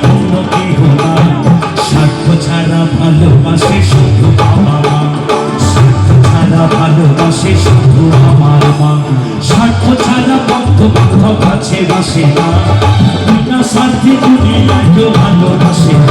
অন্য কেহ না। স্বার্থ ছাড়া ভালোবাসে শুধু বাবা মা, স্বার্থ ছাড়া ভালোবাসে শুধু আমার মা। স্বার্থ ছাড়া বন্ধু বান্ধব কাছে বাসে না, বিনা স্বার্থে দুনিয়ায় কেউ ভালোবাসে না।